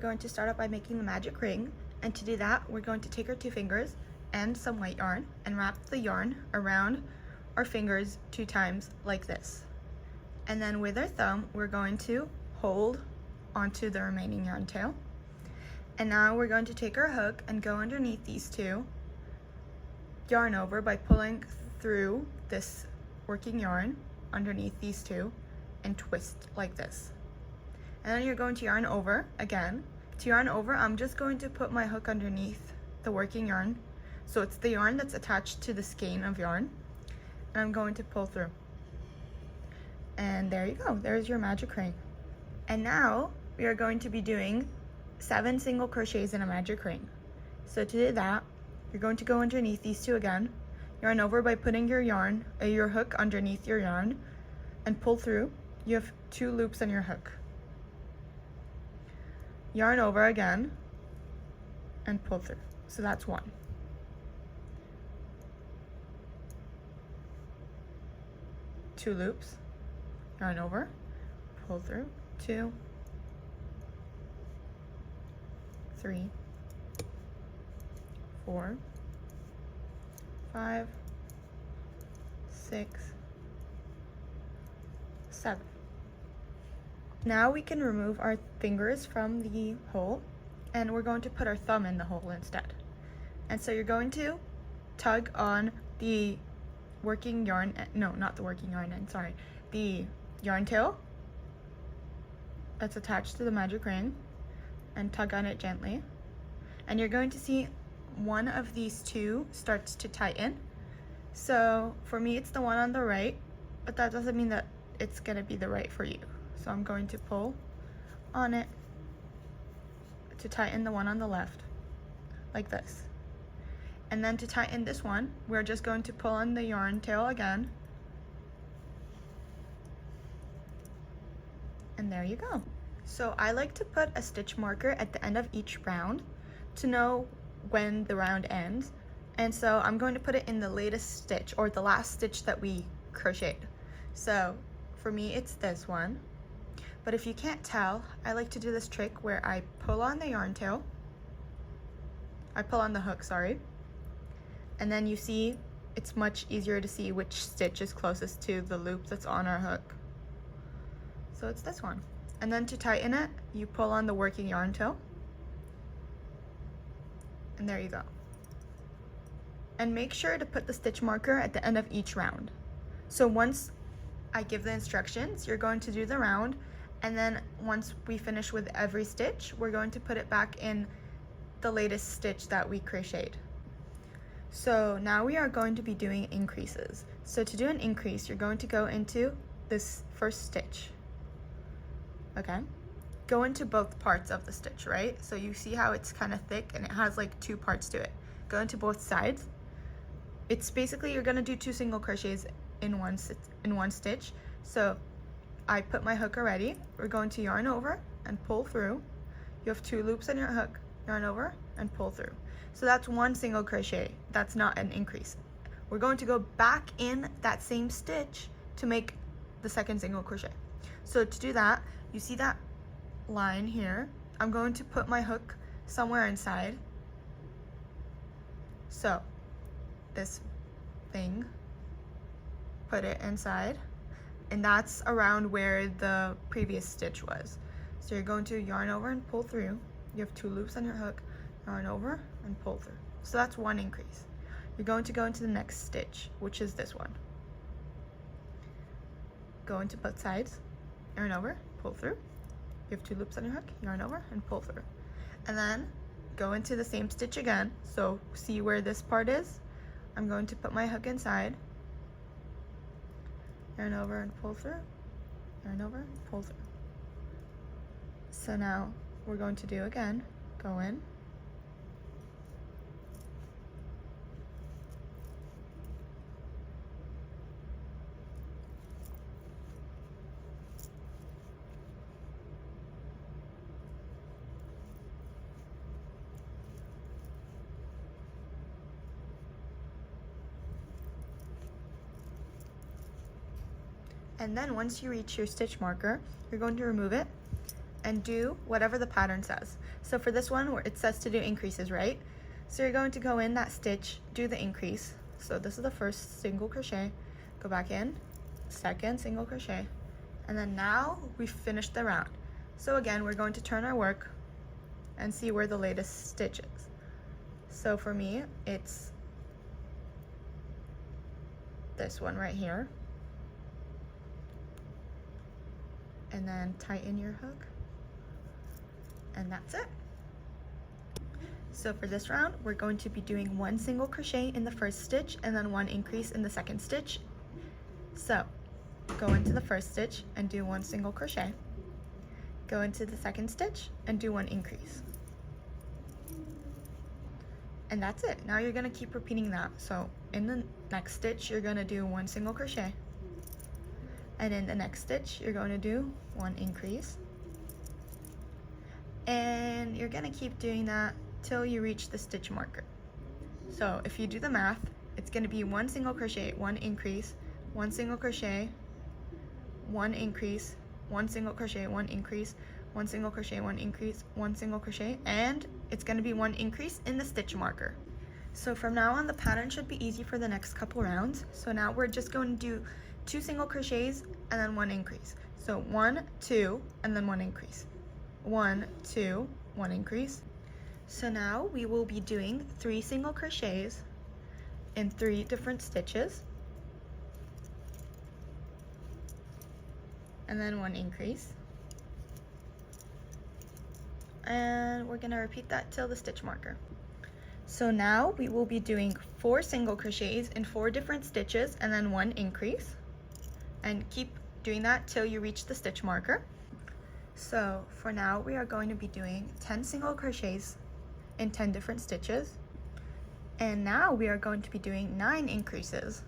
going to start out by making the magic ring. And to do that, we're going to take our 2 fingers and some white yarn and wrap the yarn around our fingers 2 times like this. And then with our thumb, we're going to hold onto the remaining yarn tail. And now we're going to take our hook and go underneath these 2, yarn over by pulling through this working yarn underneath these 2 and twist like this. And then you're going to yarn over again. To yarn over, I'm just going to put my hook underneath the working yarn. So it's the yarn that's attached to the skein of yarn. And I'm going to pull through. And there you go, there's your magic ring. And now we are going to be doing 7 single crochets in a magic ring. So to do that, you're going to go underneath these 2 again, yarn over by putting your hook underneath your yarn and pull through. You have 2 loops on your hook. Yarn over again and pull through. So that's 1. Two loops, yarn over, pull through, 2, 3, 4, 5, 6, 7. Now we can remove our fingers from the hole, and we're going to put our thumb in the hole instead. And so you're going to tug on the working yarn, no, not the working yarn end, sorry, the yarn tail that's attached to the magic ring, and tug on it gently. And you're going to see one of these 2 starts to tighten. So for me, it's the one on the right, but that doesn't mean that it's gonna be the right for you. So I'm going to pull on it to tighten the one on the left, like this. And then to tighten this one, we're just going to pull on the yarn tail again. And there you go. So I like to put a stitch marker at the end of each round to know when the round ends. And so I'm going to put it in the latest stitch, or the last stitch that we crocheted. So for me, it's this one. But if you can't tell, I like to do this trick where I pull on the yarn tail. I pull on the hook, sorry. And then you see, it's much easier to see which stitch is closest to the loop that's on our hook. So it's this one. And then to tighten it, you pull on the working yarn tail. And there you go. And make sure to put the stitch marker at the end of each round. So once I give the instructions, you're going to do the round, and then once we finish with every stitch, we're going to put it back in the latest stitch that we crocheted. So now we are going to be doing increases. So to do an increase, you're going to go into this first stitch. Okay? Go into both parts of the stitch, right? So you see how it's kind of thick and it has like 2 parts to it. Go into both sides. It's basically, you're gonna do 2 single crochets in one stitch. So I put my hook already. We're going to yarn over and pull through. You have 2 loops on your hook, yarn over and pull through. So that's 1 single crochet. That's not an increase. We're going to go back in that same stitch to make the 2nd single crochet. So to do that, you see that line here? I'm going to put my hook somewhere inside. So this thing, put it inside, and that's around where the previous stitch was. So you're going to yarn over and pull through. You have 2 loops on your hook, yarn over and pull through. So that's 1 increase. You're going to go into the next stitch, which is this one. Go into both sides, yarn over, pull through. You have 2 loops on your hook, yarn over and pull through. And then go into the same stitch again. So see where this part is? I'm going to put my hook inside, yarn over and pull through, yarn over and pull through. So now we're going to do again, go in, and then once you reach your stitch marker, you're going to remove it and do whatever the pattern says. So for this one, it says to do increases, right? So you're going to go in that stitch, do the increase. So this is the first single crochet, go back in, second single crochet, and then now we've finished the round. So again, we're going to turn our work and see where the latest stitch is. So for me, it's this one right here. And then tighten your hook. And that's it. So for this round, we're going to be doing 1 single crochet in the first stitch and then 1 increase in the second stitch. So go into the first stitch and do 1 single crochet. Go into the second stitch and do 1 increase. And that's it. Now you're gonna keep repeating that. So in the next stitch, you're gonna do 1 single crochet. And in the next stitch, you're going to do 1 increase. And you're gonna keep doing that till you reach the stitch marker. So if you do the math, it's gonna be 1 single crochet, 1 increase, 1 single crochet, 1 increase, 1 single crochet, 1 increase, 1 single crochet, 1 increase, 1 single crochet, and it's gonna be 1 increase in the stitch marker. So from now on, the pattern should be easy for the next couple rounds. So now we're just going to do 2 single crochets and then 1 increase. So 1, 2, and then 1 increase. 1, 2, 1 increase. So now we will be doing 3 single crochets in 3 different stitches. And then 1 increase. And we're gonna repeat that till the stitch marker. So now we will be doing 4 single crochets in 4 different stitches and then 1 increase. And keep doing that till you reach the stitch marker. So for now, we are going to be doing 10 single crochets in 10 different stitches. And now we are going to be doing 9 increases.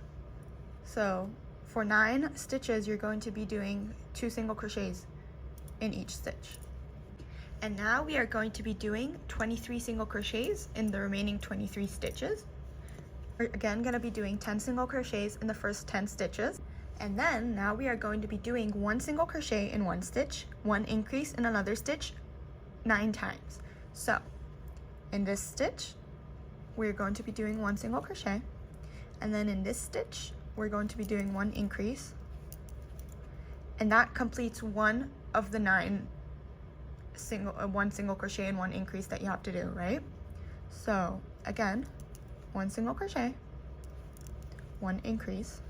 So for 9 stitches, you're going to be doing 2 single crochets in each stitch. And now we are going to be doing 23 single crochets in the remaining 23 stitches. We're again going to be doing 10 single crochets in the first 10 stitches. And then now we are going to be doing 1 single crochet in 1 stitch, 1 increase in another stitch 9 times. So in this stitch, we're going to be doing 1 single crochet. And then in this stitch, we're going to be doing 1 increase. And that completes one of the 9 1 single crochet and 1 increase that you have to do, right? So again, 1 single crochet, 1 increase,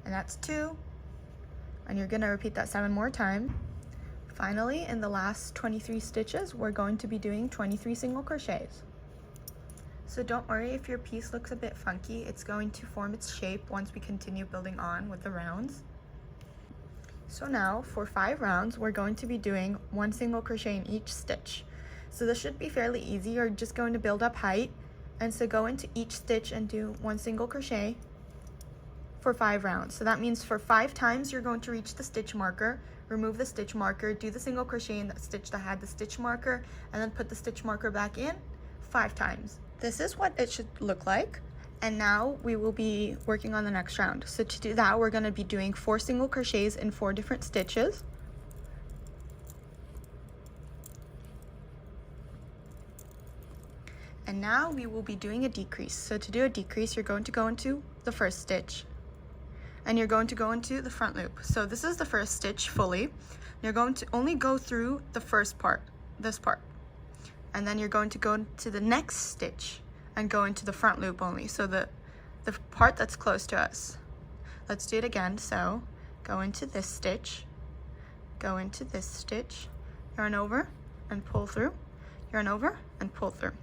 and that's 2, and you're gonna repeat that 7 more times. Finally, in the last 23 stitches, we're going to be doing 23 single crochets. So don't worry if your piece looks a bit funky, it's going to form its shape once we continue building on with the rounds. So now for 5 rounds, we're going to be doing 1 single crochet in each stitch. So this should be fairly easy. You're just going to build up height, and so go into each stitch and do 1 single crochet for 5 rounds. So that means for 5 times you're going to reach the stitch marker, remove the stitch marker, do the single crochet in that stitch that had the stitch marker, and then put the stitch marker back in 5 times. This is what it should look like. And now we will be working on the next round. So to do that, we're going to be doing 4 single crochets in 4 different stitches. And now we will be doing a decrease. So to do a decrease, you're going to go into the first stitch and you're going to go into the front loop. So this is the first stitch fully. You're going to only go through the first part, this part. And then you're going to go to the next stitch and go into the front loop only, so the part that's close to us. Let's do it again. So go into this stitch, go into this stitch, yarn over and pull through, yarn over and pull through.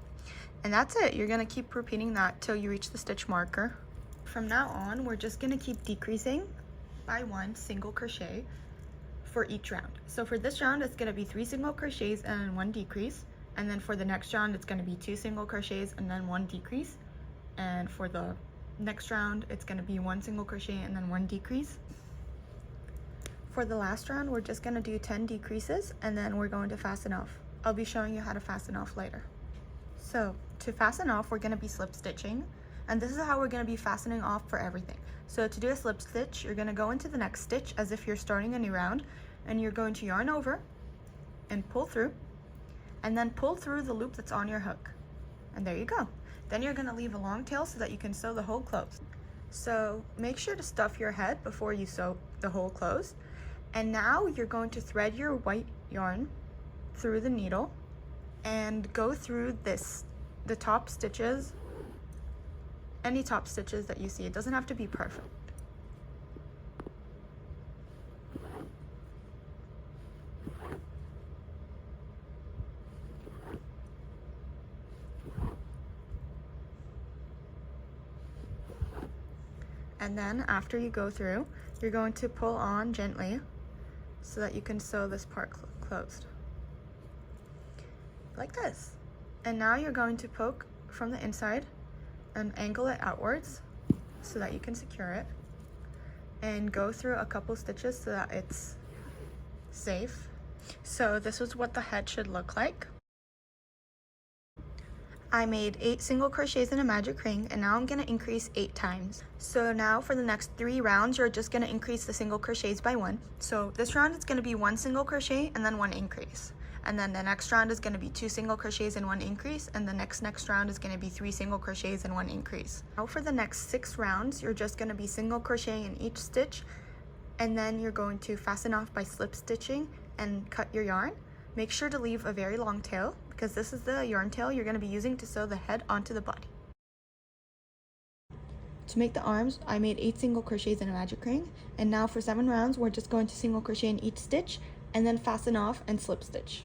And that's it. You're gonna keep repeating that till you reach the stitch marker. From now on, we're just gonna keep decreasing by 1 single crochet for each round. So for this round, it's gonna be 3 single crochets and 1 decrease. And then for the next round, it's gonna be 2 single crochets and then 1 decrease. And for the next round, it's gonna be 1 single crochet and then 1 decrease. For the last round, we're just gonna do 10 decreases and then we're going to fasten off. I'll be showing you how to fasten off later. So to fasten off, we're gonna be slip stitching. And this is how we're gonna be fastening off for everything. So to do a slip stitch, you're gonna go into the next stitch as if you're starting a new round, and you're going to yarn over and pull through, and then pull through the loop that's on your hook. And there you go. Then you're gonna leave a long tail so that you can sew the hole closed. So make sure to stuff your head before you sew the hole closed. And now you're going to thread your white yarn through the needle and go through the top stitches, any top stitches that you see. It doesn't have to be perfect. And then after you go through, you're going to pull on gently so that you can sew this part closed. Like this. And now you're going to poke from the inside and angle it outwards so that you can secure it. And go through a couple stitches so that it's safe. So this is what the head should look like. I made 8 single crochets in a magic ring, and now I'm going to increase 8 times. So now for the next 3 rounds, you're just going to increase the single crochets by 1. So this round it's going to be 1 single crochet and then 1 increase. And then the next round is going to be 2 single crochets and 1 increase, and the next round is going to be 3 single crochets and 1 increase. Now for the next 6 rounds, you're just going to be single crocheting in each stitch, and then you're going to fasten off by slip stitching and cut your yarn. Make sure to leave a very long tail, because this is the yarn tail you're going to be using to sew the head onto the body. To make the arms, I made 8 single crochets in a magic ring, and now for 7 rounds, we're just going to single crochet in each stitch, and then fasten off and slip stitch.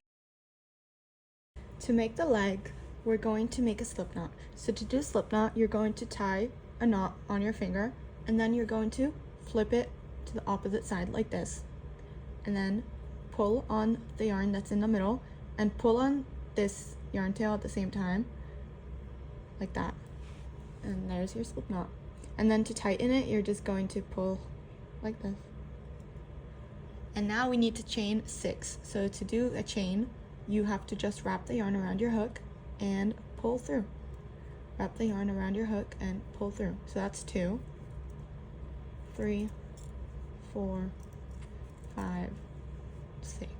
To make the leg, we're going to make a slip knot. So to do a slip knot, you're going to tie a knot on your finger, and then you're going to flip it to the opposite side like this, and then pull on the yarn that's in the middle and pull on this yarn tail at the same time, like that. And there's your slip knot. And then to tighten it, you're just going to pull like this. And now we need to chain 6. So to do a chain, you have to just wrap the yarn around your hook and pull through. Wrap the yarn around your hook and pull through. So that's 2, 3, 4, 5, 6.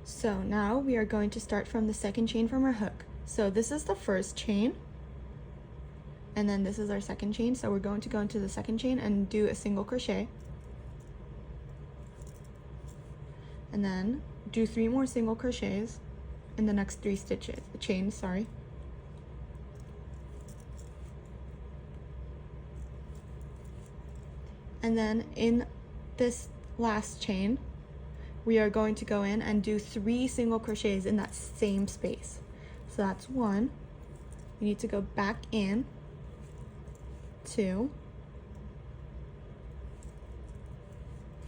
So now we are going to start from the second chain from our hook. So this is the first chain, and then this is our second chain. So we're going to go into the second chain and do a single crochet, and then do 3 more single crochets in the next 3 stitches, chains, sorry. And then in this last chain, we are going to go in and do 3 single crochets in that same space. So that's 1. You need to go back in, 2,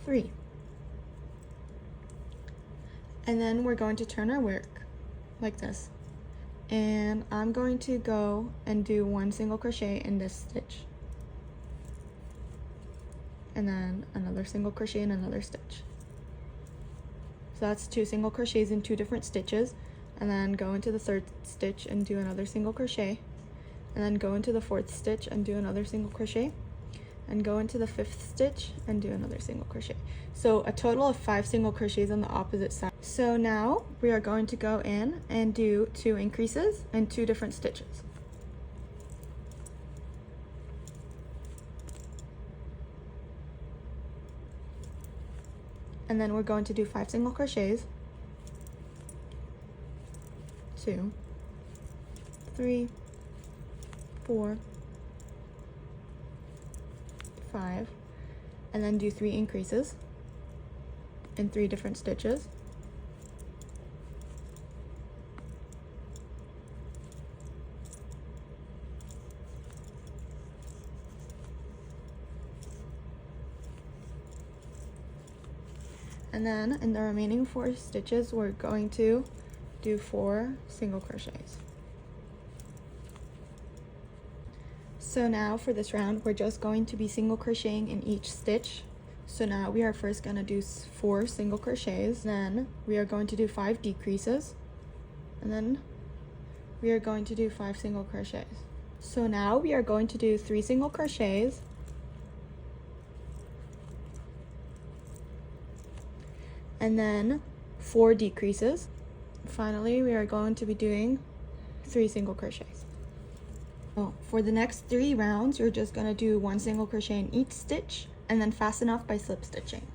3. And then we're going to turn our work like this. And I'm going to go and do 1 single crochet in this stitch. And then another single crochet in another stitch. So that's 2 single crochets in 2 different stitches, and then go into the 3rd stitch and do another single crochet, and then go into the 4th stitch and do another single crochet, and go into the 5th stitch and do another single crochet. So a total of 5 single crochets on the opposite side. So now we are going to go in and do 2 increases and 2 different stitches. And then we're going to do 5 single crochets, 2, 3, 4, 5, and then do 3 increases in 3 different stitches. And then in the remaining 4 stitches, we're going to do 4 single crochets. So now for this round, we're just going to be single crocheting in each stitch. So now we are first going to do 4 single crochets, then we are going to do 5 decreases, and then we are going to do 5 single crochets. So now we are going to do 3 single crochets, and then 4 decreases. Finally, we are going to be doing 3 single crochets. So for the next 3 rounds, you're just going to do 1 single crochet in each stitch and then fasten off by slip stitching.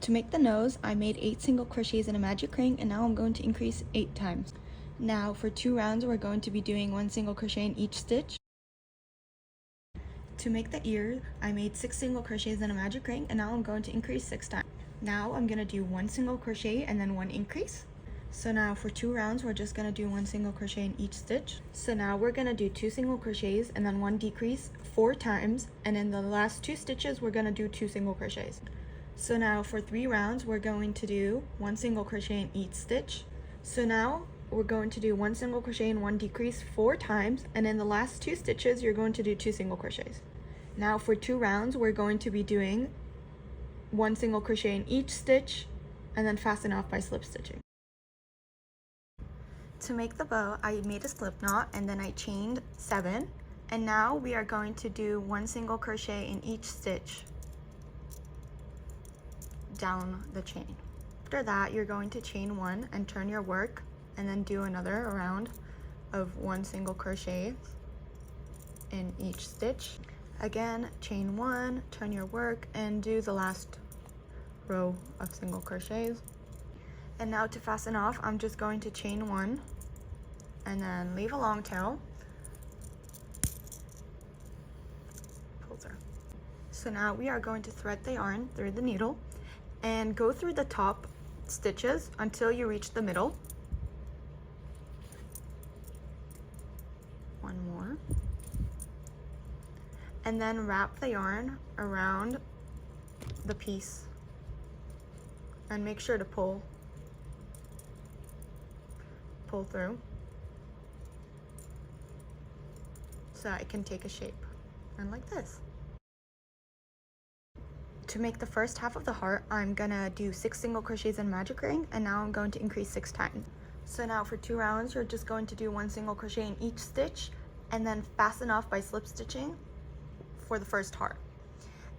To make the nose, I made 8 single crochets in a magic ring, and now I'm going to increase 8 times. Now for 2 rounds, we're going to be doing 1 single crochet in each stitch. To make the ear, I made 6 single crochets in a magic ring, and now I'm going to increase 6 times. Now I'm going to do 1 single crochet and then 1 increase. So now for 2 rounds, we're just going to do 1 single crochet in each stitch. So now we're going to do 2 single crochets and then 1 decrease 4 times, and in the last 2 stitches, we're going to do 2 single crochets. So now for 3 rounds, we're going to do 1 single crochet in each stitch. So now we're going to do 1 single crochet and 1 decrease 4 times, and in the last 2 stitches, you're going to do 2 single crochets. Now for 2 rounds, we're going to be doing 1 single crochet in each stitch and then fasten off by slip stitching. To make the bow, I made a slip knot and then I chained 7, and now we are going to do 1 single crochet in each stitch down the chain. After that, you're going to chain 1 and turn your work, and then do another round of 1 single crochet in each stitch. Again, chain 1, turn your work, and do the last row of single crochets. And now to fasten off, I'm just going to chain 1 and then leave a long tail. Pull through. So now we are going to thread the yarn through the needle and go through the top stitches until you reach the middle. One more. And then wrap the yarn around the piece and make sure to pull through so that it can take a shape, and like this. To make the first half of the heart, I'm gonna do 6 single crochets in magic ring, and now I'm going to increase 6 times. So now for 2 rounds, you're just going to do 1 single crochet in each stitch and then fasten off by slip stitching for the first heart.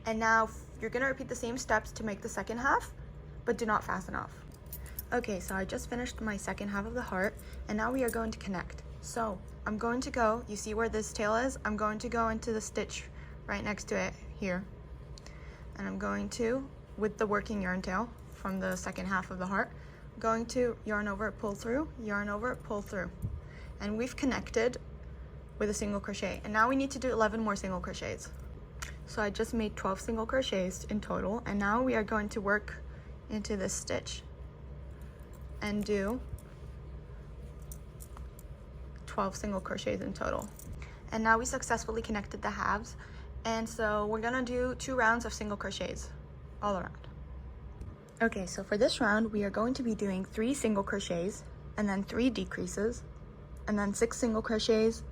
And now you're gonna repeat the same steps to make the second half, but do not fasten off. Okay, so I just finished my second half of the heart, and now we are going to connect. So I'm going to go, you see where this tail is? I'm going to go into the stitch right next to it here. And I'm going to, with the working yarn tail from the second half of the heart, I'm going to yarn over it, pull through, yarn over it, pull through. And we've connected with a single crochet. And now we need to do 11 more single crochets. So I just made 12 single crochets in total, and now we are going to work into this stitch and do 12 single crochets in total. And now we successfully connected the halves, and so we're gonna do 2 rounds of single crochets all around. Okay, so for this round we are going to be doing 3 single crochets and then 3 decreases, and then 6 single crochets,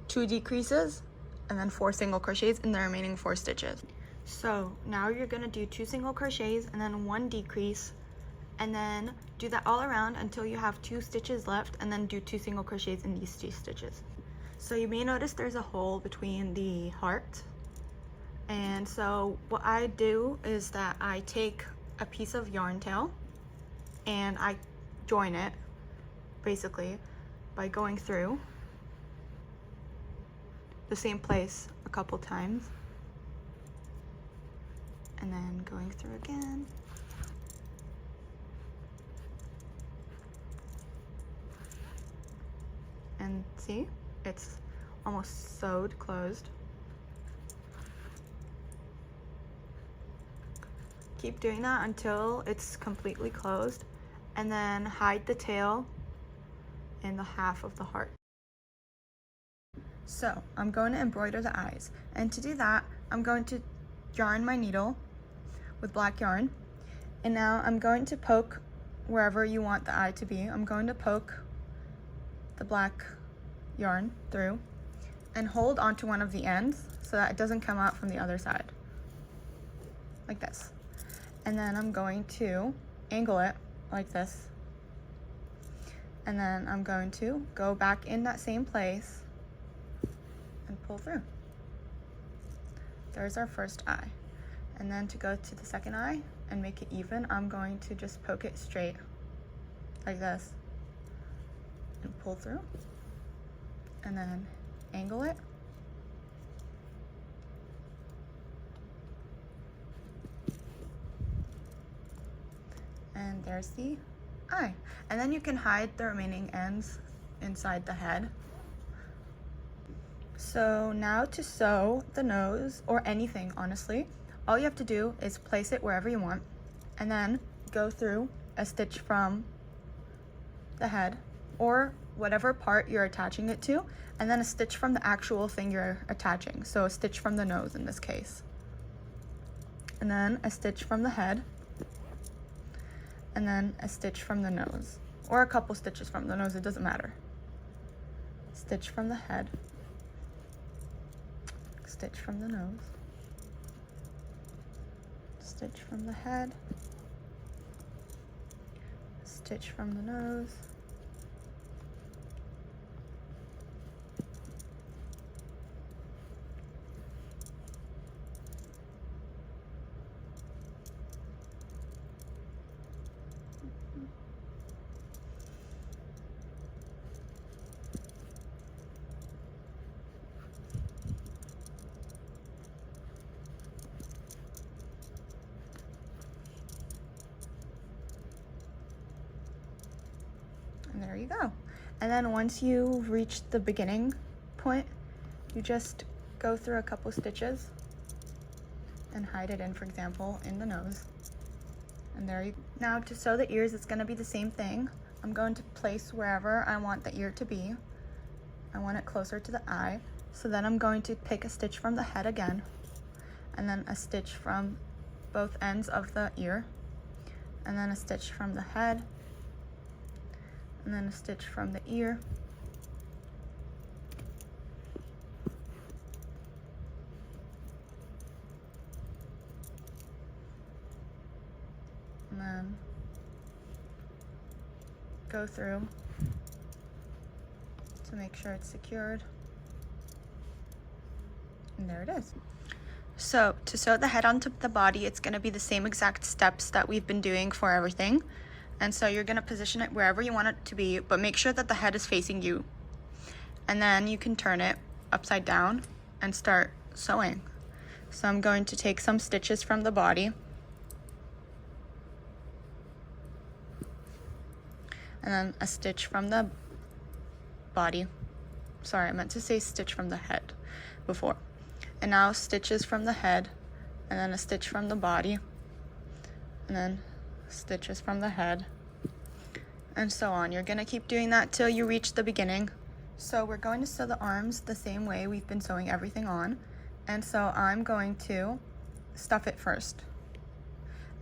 2 decreases, and then 4 single crochets in the remaining 4 stitches. So now you're gonna do 2 single crochets and then 1 decrease, and then do that all around until you have 2 stitches left, and then do 2 single crochets in these 2 stitches. So you may notice there's a hole between the heart, and so what I do is that I take a piece of yarn tail and I join it basically by going through the same place a couple times and then going through again. And see, it's almost sewed closed. Keep doing that until it's completely closed, and then hide the tail in the half of the heart. So I'm going to embroider the eyes, and to do that I'm going to yarn my needle with black yarn, and now I'm going to poke wherever you want the eye to be. I'm going to poke the black yarn through and hold onto one of the ends so that it doesn't come out from the other side, like this. And then I'm going to angle it like this, and then I'm going to go back in that same place and pull through. There's our first eye. And then to go to the second eye, and make it even, I'm going to just poke it straight like this and pull through, and then angle it. And there's the eye. And then you can hide the remaining ends inside the head. So now to sew the nose, or anything honestly, all you have to do is place it wherever you want, and then go through a stitch from the head or whatever part you're attaching it to, and then a stitch from the actual thing you're attaching. So a stitch from the nose in this case, and then a stitch from the head, and then a stitch from the nose, or a couple stitches from the nose, it doesn't matter. Stitch from the head, stitch from the nose, stitch from the head, stitch from the nose, and there you go. And then once you reach the beginning point, you just go through a couple stitches and hide it in, for example, in the nose. And there you go. Now to sew the ears, it's going to be the same thing. I'm going to place wherever I want the ear to be. I want it closer to the eye. So then I'm going to pick a stitch from the head again, and then a stitch from both ends of the ear, and then a stitch from the head, and then a stitch from the ear, and then go through to make sure it's secured. And there it is. So to sew the head onto the body, it's going to be the same exact steps that we've been doing for everything. And so you're going to position it wherever you want it to be, but make sure that the head is facing you. And then you can turn it upside down and start sewing. So I'm going to take some stitches from the body, and then a stitch from the body. Sorry, I meant to say stitch from the head before. And now stitches from the head, and then a stitch from the body, and then stitches from the head, and so on. You're going to keep doing that till you reach the beginning. So we're going to sew the arms the same way we've been sewing everything on. And so I'm going to stuff it first,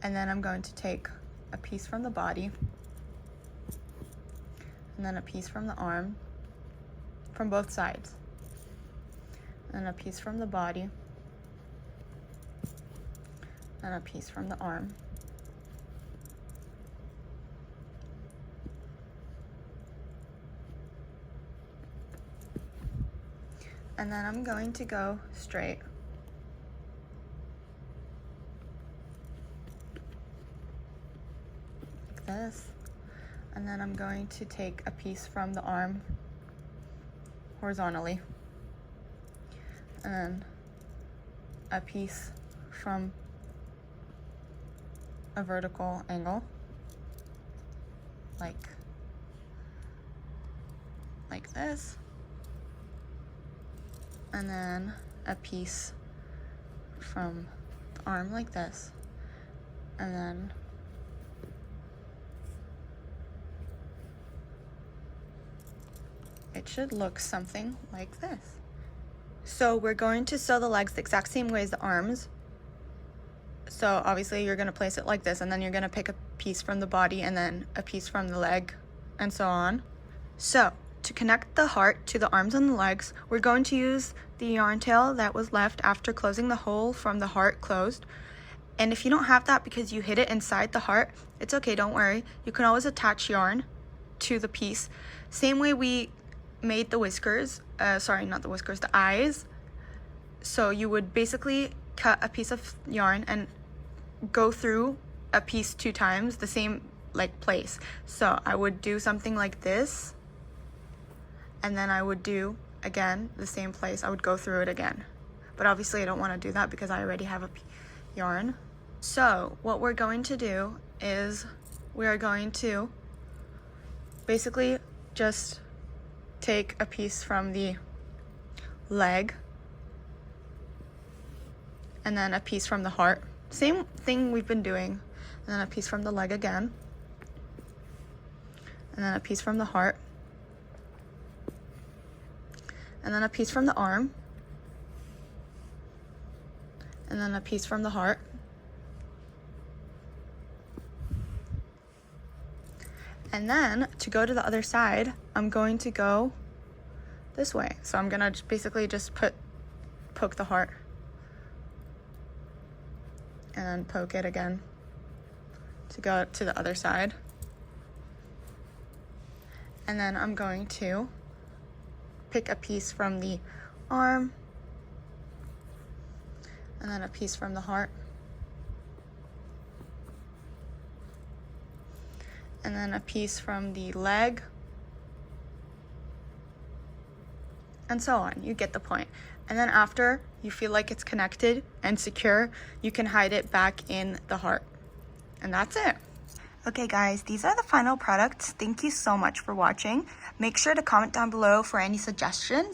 and then I'm going to take a piece from the body, and then a piece from the arm, from both sides, and a piece from the body, and a piece from the arm. And then I'm going to go straight. Like this. And then I'm going to take a piece from the arm horizontally, and then a piece from a vertical angle, like this, and then a piece from the arm like this, and then it should look something like this. So we're going to sew the legs the exact same way as the arms. So obviously you're going to place it like this, and then you're going to pick a piece from the body and then a piece from the leg, and so on. So to connect the heart to the arms and the legs, we're going to use the yarn tail that was left after closing the hole from the heart closed. And if you don't have that because you hid it inside the heart, it's okay, don't worry. You can always attach yarn to the piece. Same way we made the whiskers, sorry, not the whiskers, the eyes. So you would basically cut a piece of yarn and go through a piece 2 times, the same like place. So I would do something like this, and then I would do again the same place. I would go through it again, but obviously I don't want to do that because I already have a yarn. So what we're going to do is we are going to basically just take a piece from the leg and then a piece from the heart. Same thing we've been doing. And then a piece from the leg again. And then a piece from the heart. And then a piece from the arm. And then a piece from the heart. And then to go to the other side, I'm going to go this way. So I'm gonna basically just poke the heart. And then poke it again to go to the other side. And then I'm going to pick a piece from the arm, and then a piece from the heart, and then a piece from the leg, and so on. You get the point. And then after you feel like it's connected and secure, you can hide it back in the heart. And that's it. Okay guys, these are the final products. Thank you so much for watching. Make sure to comment down below for any suggestions.